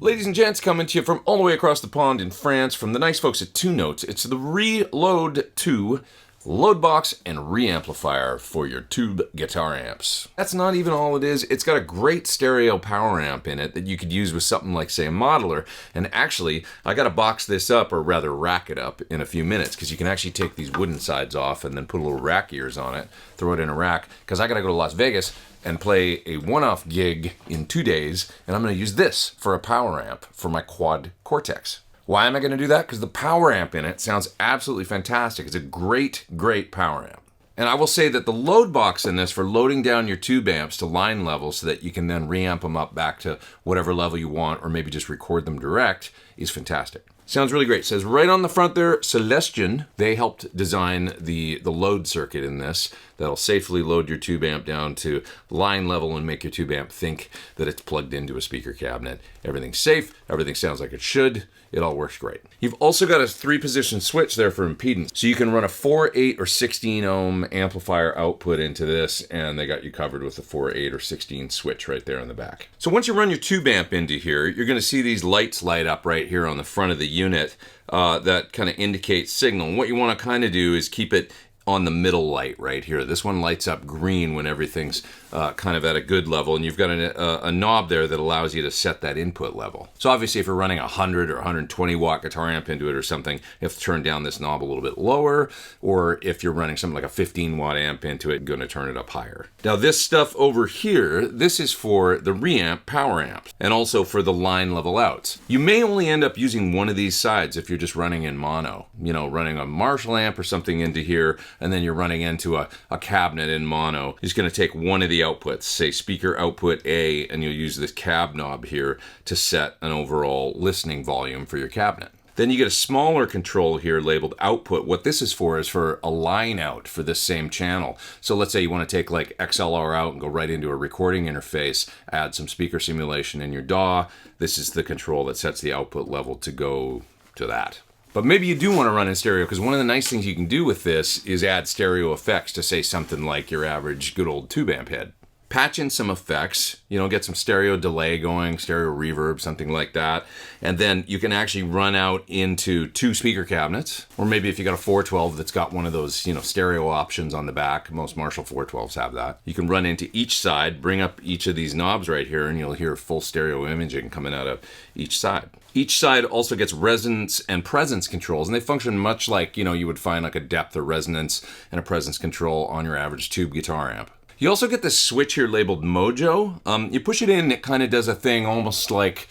Ladies and gents, coming to you from all the way across the pond in France from the nice folks at 2 Notes. It's the Reload 2 load box and reamplifier for your tube guitar amps. That's not even all it is. It's got a great stereo power amp in it that you could use with something like, say, a modeler. And actually, I got to box this up, or rather rack it up, in a few minutes, because you can actually take these wooden sides off and then put a little rack ears on it, throw it in a rack, because I got to go to Las Vegas and play a one-off gig in 2 days, and I'm going to use this for a power amp for my quad Cortex. Why am I going to do that? Because the power amp in it sounds absolutely fantastic. It's a great, great power amp. And I will say that the load box in this for loading down your tube amps to line level so that you can then reamp them up back to whatever level you want, or maybe just record them direct, is fantastic. Sounds really great. It says right on the front there, Celestion. They helped design the load circuit in this that'll safely load your tube amp down to line level and make your tube amp think that it's plugged into a speaker cabinet. Everything's safe. Everything sounds like it should. It all works great. You've also got a 3-position switch there for impedance. So you can run a 4, 8, or 16 ohm amplifier output into this, and they got you covered with a 4, 8, or 16 switch right there in the back. So once you run your tube amp into here, you're going to see these lights light up right here on the front of the unit that kind of indicate signal. And what you want to kind of do is keep it on the middle light right here. This one lights up green when everything's kind of at a good level, and you've got a knob there that allows you to set that input level. So obviously if you're running a 100 or 120 watt guitar amp into it or something, you have to turn down this knob a little bit lower, or if you're running something like a 15 watt amp into it, you're going to turn it up higher. Now this stuff over here, this is for the Reamp power amp, and also for the line level outs. You may only end up using one of these sides if you're just running in mono, you know, running a Marshall amp or something into here, and then you're running into a cabinet in mono. You're just going to take one of the outputs, say speaker output A, and you'll use this cab knob here to set an overall listening volume for your cabinet. Then you get a smaller control here labeled output. What this is for a line out for this same channel. So let's say you want to take like XLR out and go right into a recording interface, add some speaker simulation in your DAW. This is the control that sets the output level to go to that. But maybe you do want to run in stereo, because one of the nice things you can do with this is add stereo effects to, say, something like your average good old tube amp head. Patch in some effects, you know, get some stereo delay going, stereo reverb, something like that. And then you can actually run out into 2 speaker cabinets, or maybe if you got a 412 that's got one of those, you know, stereo options on the back. Most Marshall 412s have that. You can run into each side, bring up each of these knobs right here, and you'll hear full stereo imaging coming out of each side. Each side also gets resonance and presence controls, and they function much like, you know, you would find like a depth or resonance and a presence control on your average tube guitar amp. You also get this switch here labeled Mojo. You push it in and it kind of does a thing almost like,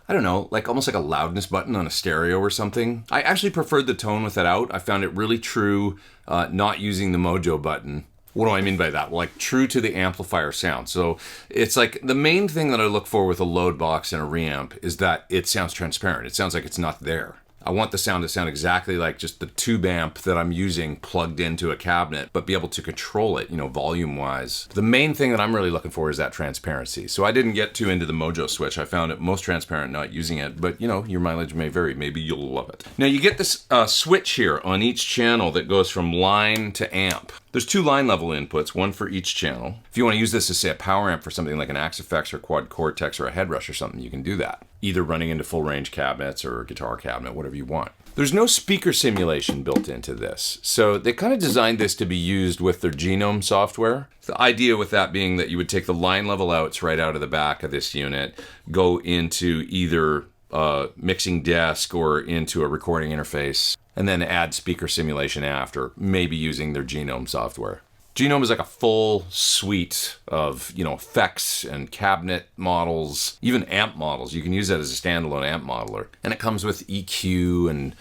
I don't know, like almost like a loudness button on a stereo or something. I actually preferred the tone with it out. I found it really true not using the Mojo button. What do I mean by that? Well, like true to the amplifier sound. So it's like the main thing that I look for with a load box and a reamp is that it sounds transparent. It sounds like it's not there. I want the sound to sound exactly like just the tube amp that I'm using plugged into a cabinet, but be able to control it, you know, volume-wise. The main thing that I'm really looking for is that transparency. So I didn't get too into the Mojo switch. I found it most transparent not using it, but, you know, your mileage may vary. Maybe you'll love it. Now, you get this switch here on each channel that goes from line to amp. There's 2 line level inputs, one for each channel. If you want to use this as, say, a power amp for something like an Axe FX or Quad Cortex or a Headrush or something, you can do that. Either running into full range cabinets or a guitar cabinet, whatever you want. There's no speaker simulation built into this. So they kind of designed this to be used with their Genome software. The idea with that being that you would take the line level outs right out of the back of this unit, go into either a mixing desk or into a recording interface, and then add speaker simulation after, maybe using their Genome software. Genome is like a full suite of, you know, effects and cabinet models, even amp models. You can use that as a standalone amp modeler. And it comes with EQ and,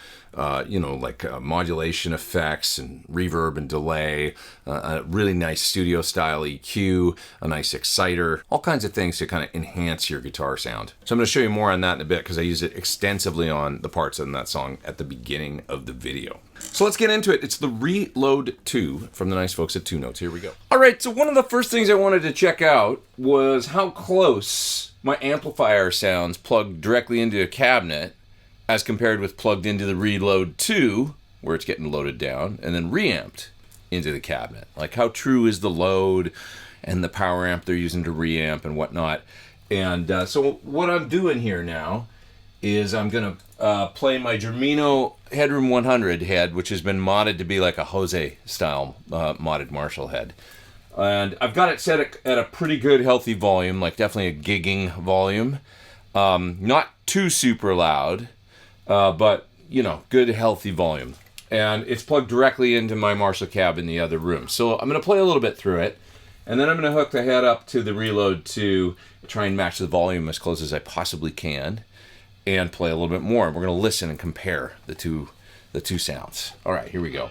you know, like modulation effects and reverb and delay, a really nice studio style EQ, a nice exciter, all kinds of things to kind of enhance your guitar sound. So I'm going to show you more on that in a bit because I use it extensively on the parts in that song at the beginning of the video. So let's get into it. It's the Reload 2 from the nice folks at 2 Notes. Here we go. All right, so one of the first things I wanted to check out was how close my amplifier sounds plugged directly into a cabinet as compared with plugged into the Reload 2, where it's getting loaded down, and then reamped into the cabinet. Like how true is the load and the power amp they're using to reamp and whatnot. And so what I'm doing here now is I'm going to play my Germino Headroom 100 head, which has been modded to be like a Jose-style modded Marshall head. And I've got it set at a pretty good healthy volume, like definitely a gigging volume. Not too super loud, but, you know, good healthy volume. And it's plugged directly into my Marshall cab in the other room. So I'm going to play a little bit through it, and then I'm going to hook the head up to the Reload to try and match the volume as close as I possibly can, and play a little bit more. We're going to listen and compare the two sounds. All right, here we go.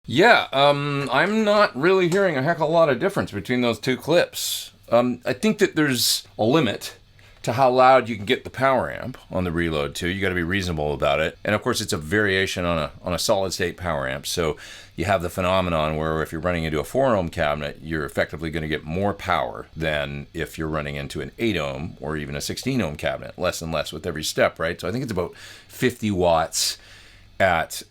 Yeah, I'm not really hearing a heck of a lot of difference between those two clips. I think that there's a limit to how loud you can get the power amp on the Reload too. You got to be reasonable about it. And of course, it's a variation on a solid state power amp. So you have the phenomenon where if you're running into a 4 ohm cabinet, you're effectively going to get more power than if you're running into an 8 ohm or even a 16 ohm cabinet, less and less with every step, right? So I think it's about 50 watts at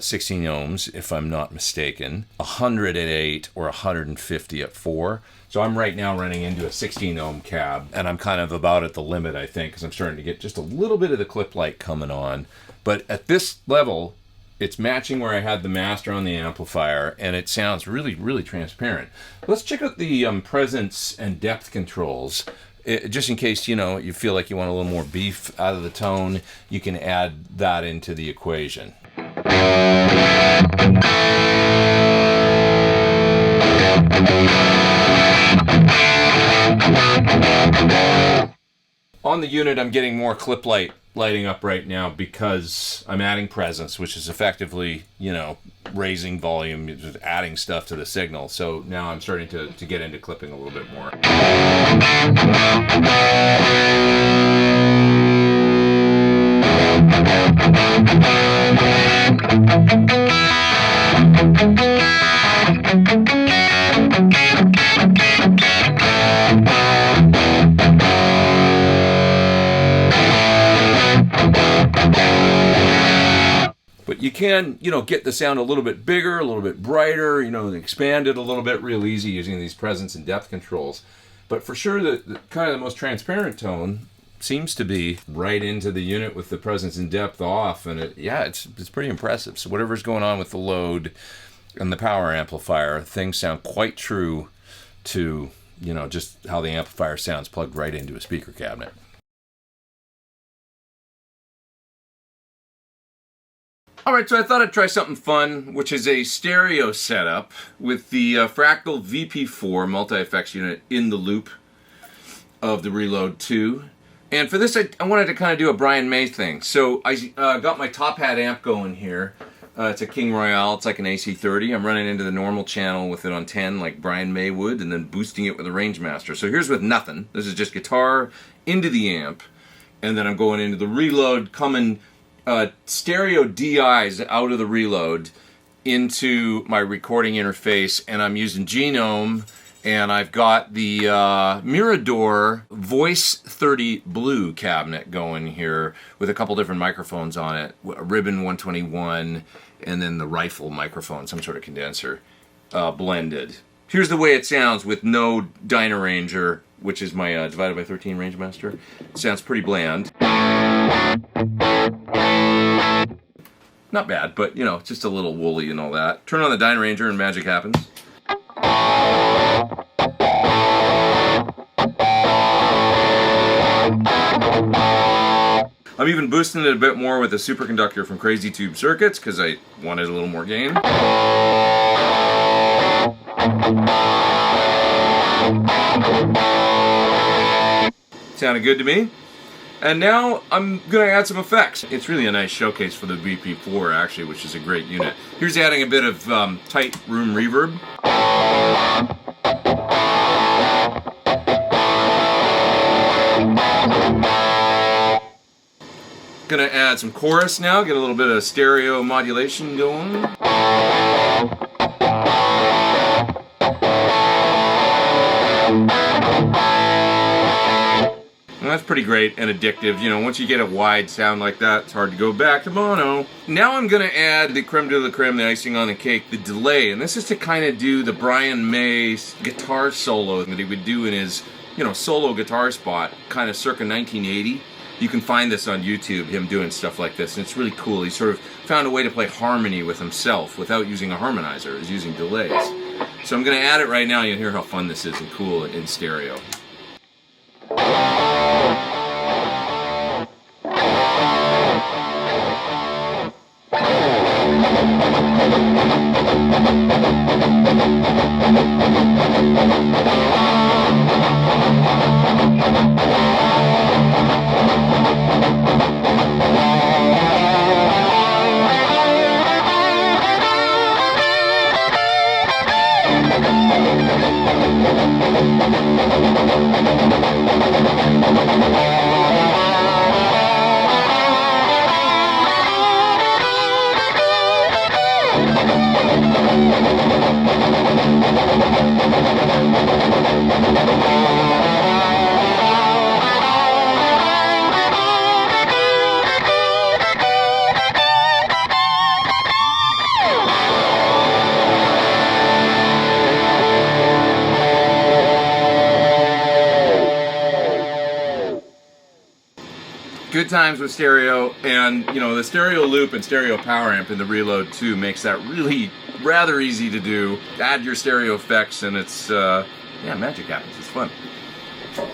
16 ohms, if I'm not mistaken, 100 at 8 or 150 at 4. So I'm right now running into a 16 ohm cab, and I'm kind of about at the limit, I think, because I'm starting to get just a little bit of the clip light coming on. But at this level, it's matching where I had the master on the amplifier, and it sounds really, really transparent. Let's check out the presence and depth controls. Just in case, you feel like you want a little more beef out of the tone, you can add that into the equation. On the unit, I'm getting more clip light lighting up right now because I'm adding presence, which is effectively, raising volume, just adding stuff to the signal. So now I'm starting to get into clipping a little bit more. But you can, get the sound a little bit bigger, a little bit brighter, expand it a little bit real easy using these presence and depth controls. But for sure, the kind of the most transparent tone seems to be right into the unit with the presence and depth off. And it's pretty impressive. So whatever's going on with the load and the power amplifier, things sound quite true to, just how the amplifier sounds plugged right into a speaker cabinet. Alright, so I thought I'd try something fun, which is a stereo setup with the Fractal VP4 multi-effects unit in the loop of the Reload 2. And for this, I wanted to kind of do a Brian May thing. So I got my top hat amp going here. It's a King Royale, it's like an AC30. I'm running into the normal channel with it on 10 like Brian May would, and then boosting it with a Rangemaster. So here's with nothing. This is just guitar into the amp, and then I'm going into the Reload, coming stereo DIs out of the Reload into my recording interface, and I'm using Genome, and I've got the Mirador Voice 30 Blue cabinet going here with a couple different microphones on it, a Ribbon 121, and then the rifle microphone, some sort of condenser, blended. Here's the way it sounds with no Dynaranger, which is my divided by 13 Rangemaster. It sounds pretty bland. Not bad, but just a little woolly and all that. Turn on the Dynaranger and magic happens. I'm even boosting it a bit more with a superconductor from Crazy Tube Circuits because I wanted a little more gain. Sounded good to me. And now I'm going to add some effects. It's really a nice showcase for the VP4 actually, which is a great unit. Here's adding a bit of tight room reverb. Gonna add some chorus now, get a little bit of stereo modulation going. And that's pretty great and addictive. You know, once you get a wide sound like that, it's hard to go back to mono. Now I'm gonna add the creme de la creme, the icing on the cake, the delay. And this is to kind of do the Brian May guitar solo that he would do in his, you know, solo guitar spot, kind of circa 1980. You can find this on YouTube, him doing stuff like this, and it's really cool. He sort of found a way to play harmony with himself without using a harmonizer. He's using delays. So I'm gonna add it right now. You'll hear how fun this is and cool in stereo. Good times with stereo, and you know, the stereo loop and stereo power amp in the Reload 2 makes that really rather easy to do. Add your stereo effects and it's yeah, magic happens. It's fun.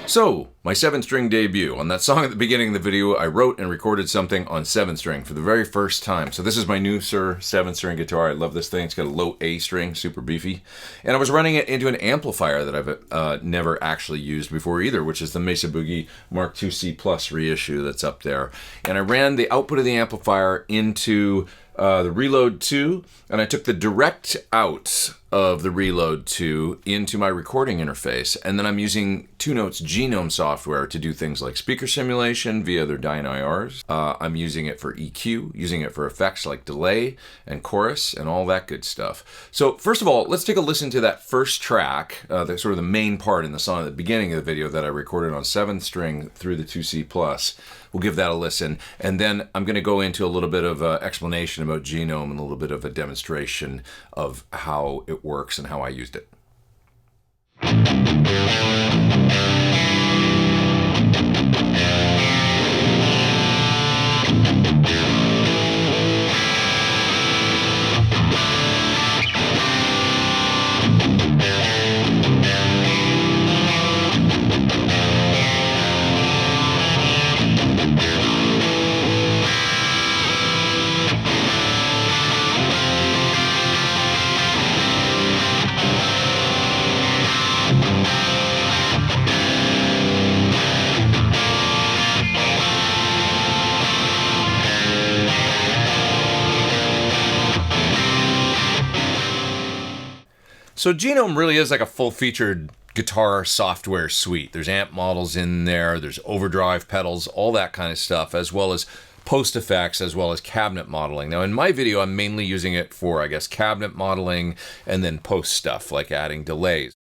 So, my 7-string debut. On that song at the beginning of the video, I wrote and recorded something on 7-string for the very first time. So this is my new Sir 7-string guitar. I love this thing. It's got a low A string, super beefy. And I was running it into an amplifier that I've never actually used before either, which is the Mesa Boogie Mark II C Plus reissue that's up there. And I ran the output of the amplifier into the Reload 2, and I took the direct out of the Reload 2 into my recording interface, and then I'm using 2Note's Genome software to do things like speaker simulation via their Dyne IRs. I'm using it for EQ, using it for effects like delay and chorus and all that good stuff. So first of all, let's take a listen to that first track, the sort of the main part in the song at the beginning of the video that I recorded on 7th string through the 2C Plus. We'll give that a listen, and then I'm going to go into a little bit of explanation about Genome and a little bit of a demonstration of how it works and how I used it. So Genome really is like a full-featured guitar software suite. There's amp models in there, there's overdrive pedals, all that kind of stuff, as well as post effects, as well as cabinet modeling. Now in my video, I'm mainly using it for, I guess, cabinet modeling and then post stuff, like adding delays.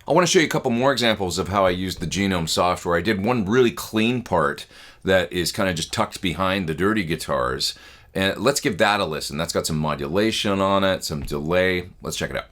I want to show you a couple more examples of how I used the Genome software. I did one really clean part that is kind of just tucked behind the dirty guitars. And let's give that a listen. That's got some modulation on it, some delay. Let's check it out.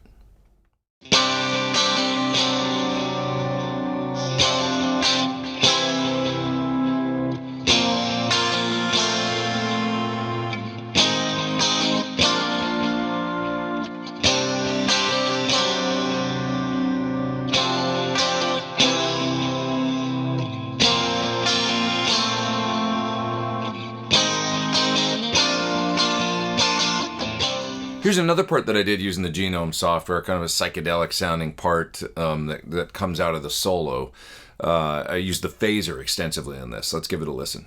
Here's another part that I did using the Genome software, kind of a psychedelic sounding part that comes out of the solo. I used the phaser extensively on this. Let's give it a listen.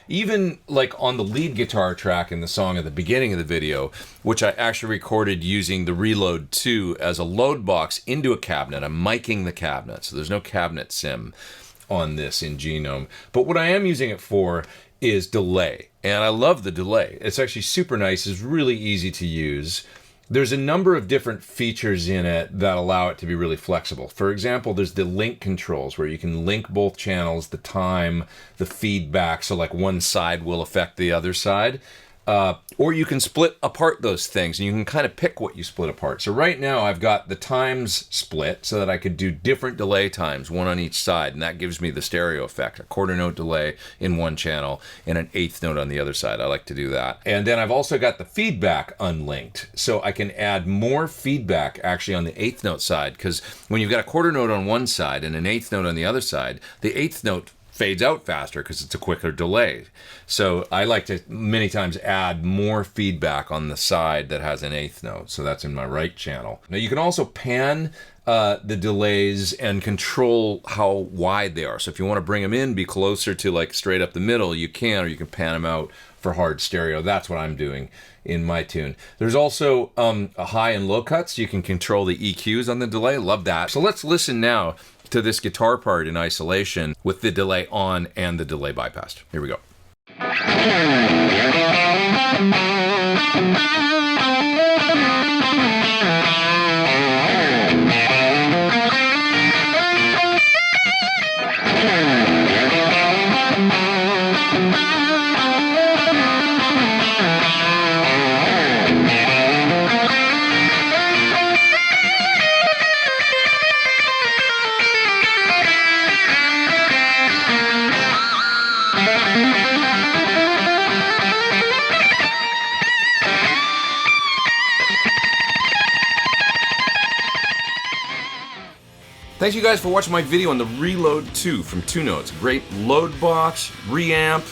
Even like on the lead guitar track in the song at the beginning of the video, which I actually recorded using the Reload 2 as a load box into a cabinet. I'm miking the cabinet, so there's no cabinet sim on this in Genome. But what I am using it for is delay, and I love the delay. It's actually super nice. It's really easy to use. There's a number of different features in it that allow it to be really flexible. For example, there's the link controls where you can link both channels, the time, the feedback, so like one side will affect the other side. Or you can split apart those things and you can kind of pick what you split apart. So right now I've got the times split so that I could do different delay times, one on each side, and that gives me the stereo effect, a quarter note delay in one channel and an eighth note on the other side. I like to do that. And then I've also got the feedback unlinked, so I can add more feedback actually on the eighth note side, because when you've got a quarter note on one side and an eighth note on the other side, the eighth note fades out faster because it's a quicker delay. So I like to many times add more feedback on the side that has an eighth note. So that's in my right channel. Now you can also pan the delays and control how wide they are. So if you want to bring them in, be closer to like straight up the middle, you can, or you can pan them out for hard stereo. That's what I'm doing in my tune. There's also a high and low cuts. You can control the EQs on the delay. Love that. So let's listen now to this guitar part in isolation with the delay on and the delay bypassed. Here we go. Thanks you guys for watching my video on the Reload 2 from 2 Notes. Great load box, reamp,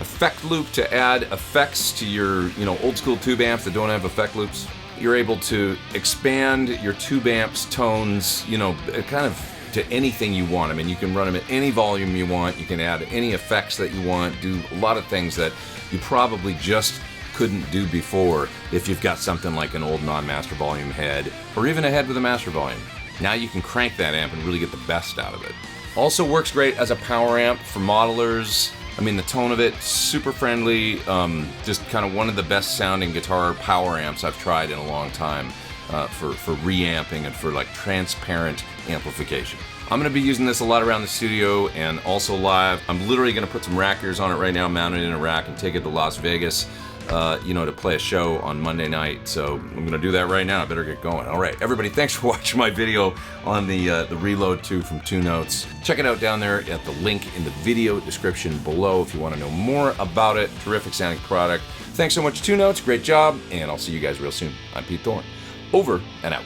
effect loop to add effects to your old school tube amps that don't have effect loops. You're able to expand your tube amps tones, kind of to anything you want. I mean, you can run them at any volume you want. You can add any effects that you want, do a lot of things that you probably just couldn't do before if you've got something like an old non-master volume head or even a head with a master volume. Now you can crank that amp and really get the best out of it. Also works great as a power amp for modelers. I mean, the tone of it, super friendly, just kind of one of the best sounding guitar power amps I've tried in a long time for reamping and for like transparent amplification. I'm going to be using this a lot around the studio and also live. I'm literally going to put some rack ears on it right now, mount it in a rack and take it to Las Vegas. To play a show on Monday night. So I'm gonna do that right now. I better get going. All right, everybody, thanks for watching my video on the Reload 2 from 2 Notes. Check it out down there at the link in the video description below if you want to know more about it. Terrific sounding product. Thanks so much, 2 Notes. Great job, and I'll see you guys real soon. I'm Pete Thorne. Over and out.